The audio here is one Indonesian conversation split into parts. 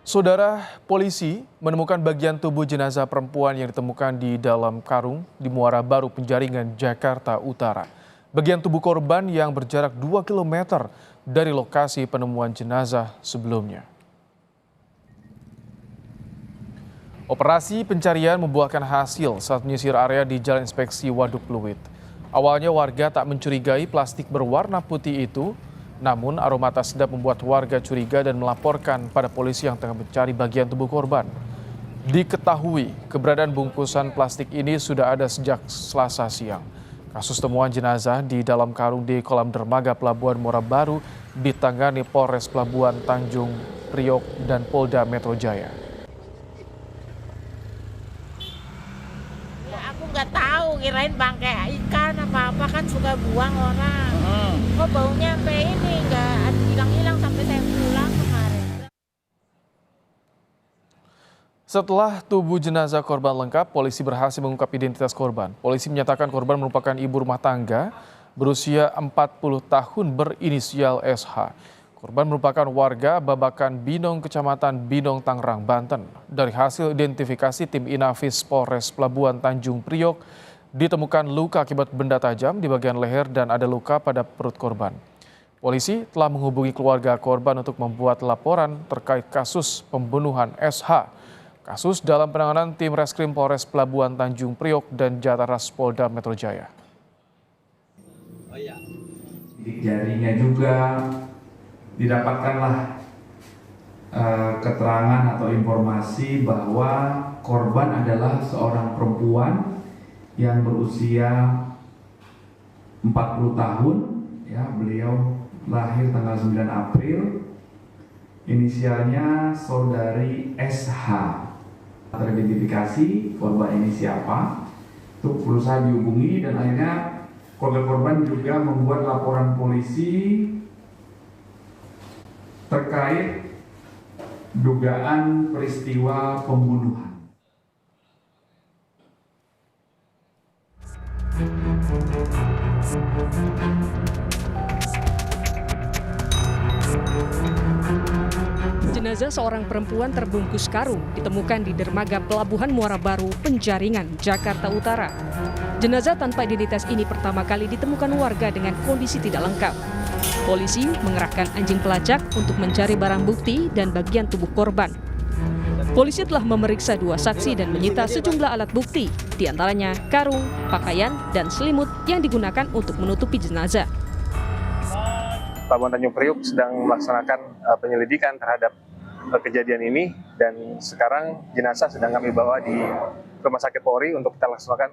Saudara polisi menemukan bagian tubuh jenazah perempuan yang ditemukan di dalam karung di Muara Baru Penjaringan, Jakarta Utara. Bagian tubuh korban yang berjarak 2 km dari lokasi penemuan jenazah sebelumnya. Operasi pencarian membuahkan hasil saat menyisir area di Jalan Inspeksi Waduk Pluit. Awalnya warga tak mencurigai plastik berwarna putih itu, namun aroma tak sedap membuat warga curiga dan melaporkan pada polisi yang tengah mencari bagian tubuh korban. Diketahui keberadaan bungkusan plastik ini sudah ada sejak Selasa siang. Kasus temuan jenazah di dalam karung di kolam dermaga Pelabuhan Muara Baru ditangani Polres Pelabuhan Tanjung Priok dan Polda Metro Jaya. Aku nggak tahu, kirain bangkai ikan apa-apa kan suka buang orang. Kok baunya sampai ini nggak hilang-hilang sampai saya pulang kemarin. Setelah tubuh jenazah korban lengkap, polisi berhasil mengungkap identitas korban. Polisi menyatakan korban merupakan ibu rumah tangga berusia 40 tahun berinisial SH. Korban merupakan warga Babakan Binong, Kecamatan Binong, Tangerang, Banten. Dari hasil identifikasi tim Inafis Polres Pelabuhan Tanjung Priok, ditemukan luka akibat benda tajam di bagian leher dan ada luka pada perut korban. Polisi telah menghubungi keluarga korban untuk membuat laporan terkait kasus pembunuhan SH. Kasus dalam penanganan tim Reskrim Polres Pelabuhan Tanjung Priok dan Jataras Polda Metro Jaya. Sidik jarinya juga didapatkanlah keterangan atau informasi bahwa korban adalah seorang perempuan yang berusia 40 tahun, ya, beliau lahir tanggal 9 April, inisialnya saudari SH. Teridentifikasi korban ini siapa, itu berusaha dihubungi dan akhirnya keluarga korban juga membuat laporan polisi terkait dugaan peristiwa pembunuhan. Jenazah seorang perempuan terbungkus karung ditemukan di dermaga Pelabuhan Muara Baru, Penjaringan, Jakarta Utara. Jenazah tanpa identitas ini pertama kali ditemukan warga dengan kondisi tidak lengkap. Polisi mengerahkan anjing pelacak untuk mencari barang bukti dan bagian tubuh korban. Polisi telah memeriksa 2 saksi dan menyita sejumlah alat bukti, diantaranya karung, pakaian, dan selimut yang digunakan untuk menutupi jenazah. Pelabuhan Tanjung Priok sedang melaksanakan penyelidikan terhadap kejadian ini dan sekarang jenazah sedang kami bawa di Rumah Sakit Polri untuk kita laksanakan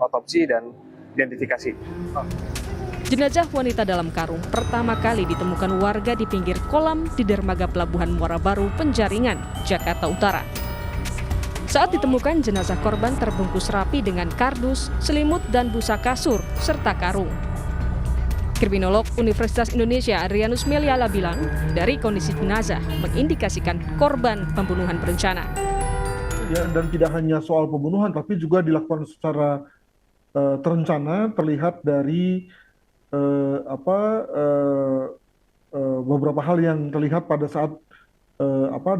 otopsi dan identifikasi. Jenazah wanita dalam karung pertama kali ditemukan warga di pinggir kolam di dermaga Pelabuhan Muara Baru, Penjaringan, Jakarta Utara. Saat ditemukan, jenazah korban terbungkus rapi dengan kardus, selimut, dan busa kasur, serta karung. Kriminolog Universitas Indonesia Adrianus Meliala bilang, dari kondisi jenazah mengindikasikan korban pembunuhan berencana. Ya, dan tidak hanya soal pembunuhan, tapi juga dilakukan secara terencana, terlihat dari beberapa hal yang terlihat pada saat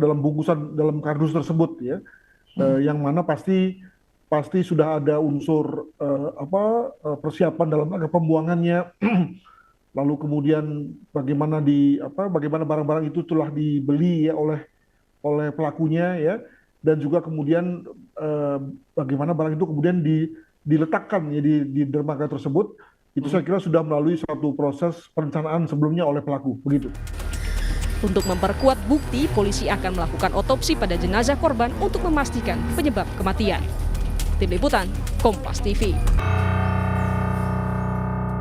dalam bungkusan dalam kardus tersebut, ya, yang mana pasti sudah ada unsur persiapan dalam rangka pembuangannya. Lalu kemudian bagaimana barang-barang itu telah dibeli, ya, oleh pelakunya, ya, dan juga kemudian bagaimana barang itu kemudian diletakkan, ya, di dermaga tersebut. Itu saya kira sudah melalui suatu proses perencanaan sebelumnya oleh pelaku, begitu. Untuk memperkuat bukti, polisi akan melakukan otopsi pada jenazah korban untuk memastikan penyebab kematian. Tim Liputan, Kompas TV.